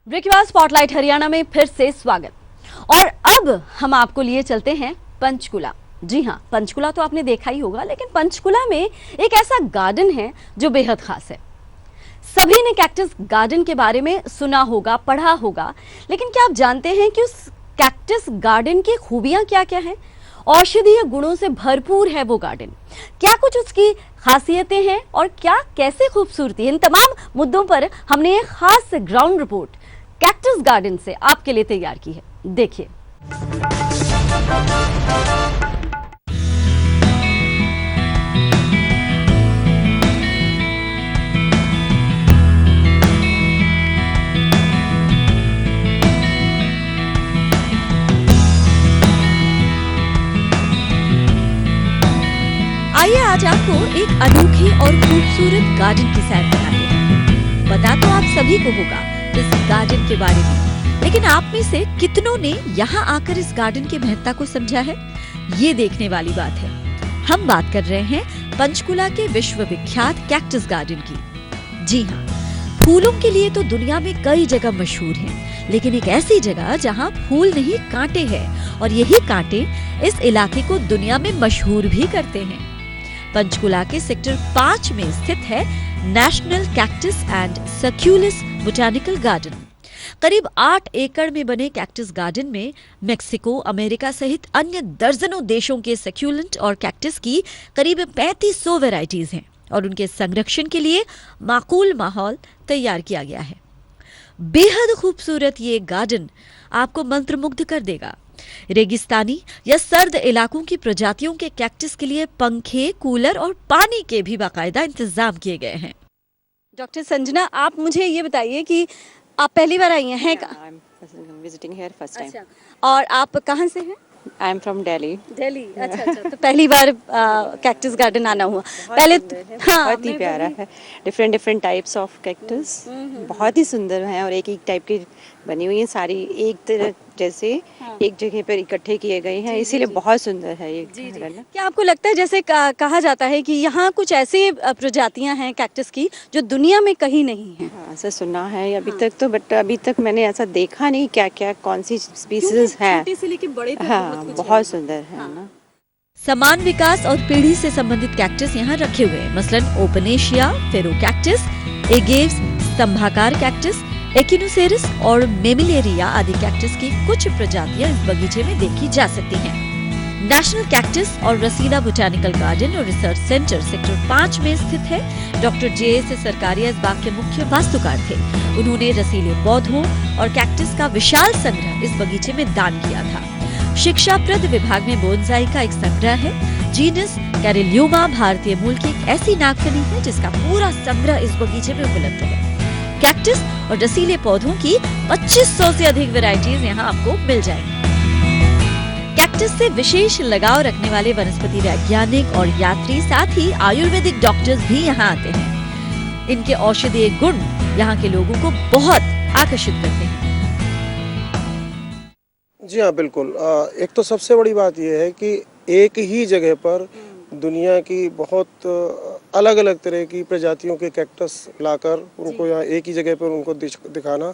Break के बाद spotlight Haryana में फिर से स्वागत। और अब हम आपको लिए चलते हैं पंचकुला। जी हाँ, पंचकुला तो आपने देखा ही होगा, लेकिन पंचकुला में एक ऐसा गार्डन है जो बेहद खास है। सभी ने कैक्टस गार्डन के बारे में सुना होगा, पढ़ा होगा, लेकिन क्या आप जानते हैं कि उस कैक्टस गार्डन की खूबियां क्या क्या हैं? औषधीय गुणों से भरपूर है वो गार्डन। क्या कुछ उसकी खासियतें हैं और क्या कैसे खूबसूरती है, इन तमाम मुद्दों पर हमने एक खास ग्राउंड रिपोर्ट कैक्टस गार्डन से आपके लिए तैयार की है। देखिए। आइए आज आपको एक अनोखी और खूबसूरत गार्डन की सैर कराते हैं। पता तो आप सभी को होगा इस गार्डन के बारे में, लेकिन आप में से कितनों ने यहाँ आकर इस गार्डन की महत्ता को समझा है, ये देखने वाली बात है। हम बात कर रहे हैं पंचकुला के विश्वविख्यात कैक्टस गार्डन की। जी हाँ, फूलों के लिए तो दुनिया में कई जगह मशहूर हैं, लेकिन एक ऐसी जगह जहाँ फूल नहीं कांटे हैं, और यही कांटे इस इलाके को दुनिया में मशहूर भी करते हैं। पंचकुला के सेक्टर 5 में स्थित है national cactus and succulents botanical garden. करीब 8 एकड़ में बने कैक्टस गार्डन में मेक्सिको, अमेरिका सहित अन्य दर्जनों देशों के सक्यूलेंट और कैक्टस की करीब 3500 वैरायटीज हैं, और उनके संरक्षण के लिए माकूल माहौल तैयार किया गया है। बेहद खूबसूरत ये गार्डन आपको मंत्रमुग्ध कर देगा। रेगिस्तानी या सर्द इलाकों की प्रजातियों के कैक्टस के लिए पंखे, कूलर और पानी के भी बाकायदा इंतजाम किए गए हैं। डॉक्टर संजना, आप मुझे ये बताइए कि आप पहली बार आई हैं? Visiting here first time. अच्छा, और आप कहाँ से हैं? I am from Delhi. Delhi, अच्छा। तो पहली बार कैक्टस गार्डन आना हुआ। पहले हाँ, बहुत ही प्यारा है। डिफरेंट टाइप्स ऑफ कैक्टस बहुत ही सुंदर हैं, और एक टाइप की बनी हुई है, सारी एक तरह जैसे एक जगह पर इकट्ठे किए गए हैं, इसीलिए बहुत सुंदर है ये गार्डन। क्या आपको लगता है, जैसे कहा जाता है कि यहाँ कुछ ऐसी प्रजातियां हैं कैक्टस की जो दुनिया में कहीं नहीं है? हाँ, ऐसा सुना है अभी तक तो, बट अभी तक मैंने ऐसा देखा नहीं क्या कौन सी स्पीसीज है। छोटी से लेके बड़े तक हाँ, बहुत सुंदर है ना। समान विकास और पीढ़ी से संबंधित कैक्टस यहाँ रखे हुए हैं, मसलन ओपनेशिया, फेरो कैक्टस, एगेव्स, स्तंभाकार कैक्टस, एकिनोसेरस और मेमिलेरिया आदि कैक्टस की कुछ प्रजातियां इस बगीचे में देखी जा सकती हैं। नेशनल कैक्टस और रसीला बोटानिकल गार्डन और रिसर्च सेंटर सेक्टर 5 में स्थित है। Doctor JS. सरकारिया इस बाग के मुख्य वास्तुकार थे। उन्होंने रसीले पौधों और कैक्टस का विशाल संग्रह इस बगीचे में दान किया था। शिक्षाप्रद विभाग में बोनसाई का एक संग्रह है। जीनस कैरिलियोमा भारतीय मूल की एक ऐसी नागफनी है जिसका पूरा संग्रह इस बगीचे में उपलब्ध है। कैक्टस और रसीले पौधों की 2500 से अधिक वैरायटीज यहाँ आपको मिल जाएंगी। कैक्टस से विशेष लगाव रखने वाले वनस्पति वैज्ञानिक और यात्री, साथ ही आयुर्वेदिक डॉक्टर्स भी यहाँ आते हैं। इनके औषधीय गुण यहाँ के लोगों को बहुत आकर्षित करते हैं। जी हाँ, बिल्कुल। एक तो सबसे बड़ी बात यह है कि एक ही जगह पर दुनिया की बहुत अलग अलग तरह की प्रजातियों के कैक्टस लाकर उनको यहाँ एक ही जगह पर उनको दिखाना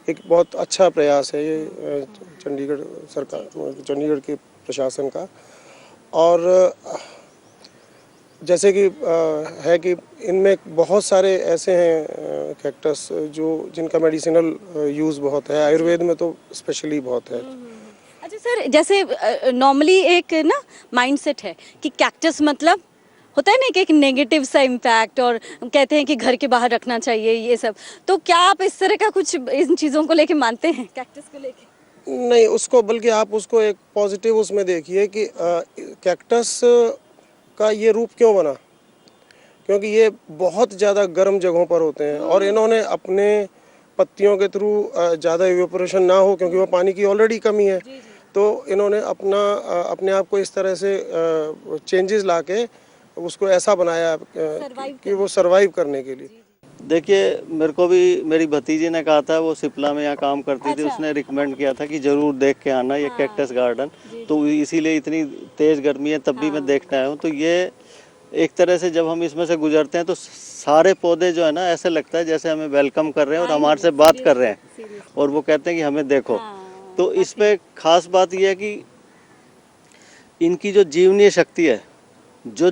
एक बहुत अच्छा प्रयास है ये चंडीगढ़ सरकार, चंडीगढ़ के प्रशासन का। और जैसे कि है कि इनमें बहुत सारे ऐसे हैं कैक्टस जिनका मेडिसिनल यूज़ बहुत है, आयुर्वेद में तो स्पेशली बहुत है। अच्छा सर, जैसे नॉर्मली एक ना माइंडसेट है कि कैक्टस मतलब होता है ना कि एक नेगेटिव सा इम्पैक्ट, और कहते हैं कि घर के बाहर रखना चाहिए ये सब, तो क्या आप इस तरह का कुछ इन चीज़ों को लेके मानते हैं, कैक्टस को लेके? नहीं, उसको बल्कि आप उसको एक पॉजिटिव उसमें देखिए कि कैक्टस का ये रूप क्यों बना, क्योंकि ये बहुत ज़्यादा गर्म जगहों पर होते हैं, और इन्होंने अपने पत्तियों के थ्रू ज़्यादा इवेपोरेशन ना हो, क्योंकि वो पानी की ऑलरेडी कमी है, तो इन्होंने अपने आप को इस तरह से चेंजेस लाके उसको ऐसा बनाया कि वो सरवाइव करने के लिए। देखिए, मेरे को भी मेरी भतीजी ने कहा था, वो सिपला में यहाँ काम करती थी, उसने रिकमेंड किया था कि जरूर देख के आना ये कैक्टस गार्डन। तो इसीलिए इतनी तेज गर्मी है तब भी मैं देखने आया हूँ। तो ये एक तरह से जब हम इसमें से गुजरते हैं तो सारे पौधे जो है ना, ऐसे लगता है जैसे हमें वेलकम कर रहे हैं और हमारे से बात कर रहे हैं। और वो कहते हैं कि हमें देखो। तो इसमें खास बात यह है कि इनकी जो जीवनीय शक्ति है, जो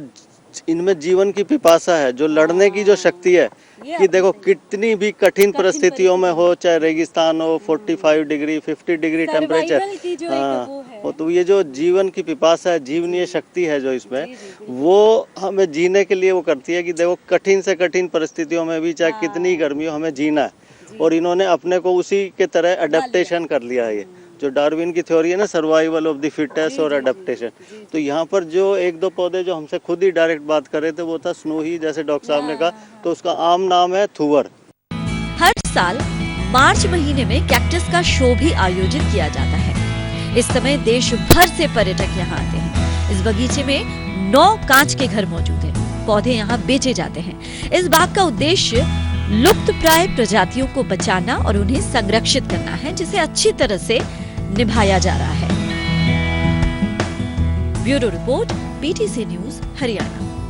इनमें जीवन की पिपासा है, जो लड़ने की जो शक्ति है कि देखो कितनी भी कठिन परिस्थितियों में हो, चाहे रेगिस्तान हो, 45 डिग्री 50 डिग्री टेम्परेचर, हाँ, तो ये जो जीवन की पिपासा है, जीवनीय शक्ति है जो इसमें, वो हमें जीने के लिए वो करती है कि देखो कठिन से कठिन परिस्थितियों में भी चाहे कितनी गर्मी हो, हमें जीना है। और इन्होंने अपने को उसी के तरह अडेप्टेशन कर लिया है। ये जो डार्विन की थ्योरी है ना, सर्वाइवल ऑफ द फिटेस्ट और अडेप्टेशन, तो यहाँ पर जो एक दो पौधे जो हमसे खुद ही डायरेक्ट बात कर रहे थे वो था स्नोही, जैसे डॉक्टर साहब ने कहा, तो उसका आम नाम है थुवर। हर साल मार्च महीने में कैक्टस का शो भी आयोजित किया जाता है। इस समय देश भर से पर्यटक यहाँ आते हैं। इस बगीचे में 9 कांच के घर मौजूद हैं। पौधे यहाँ बेचे जाते हैं। इस बाग का उद्देश्य लुप्तप्राय प्रजातियों को बचाना और उन्हें संरक्षित करना है, जिसे अच्छी तरह से निभाया जा रहा है। Bureau report, PTC news, Haryana.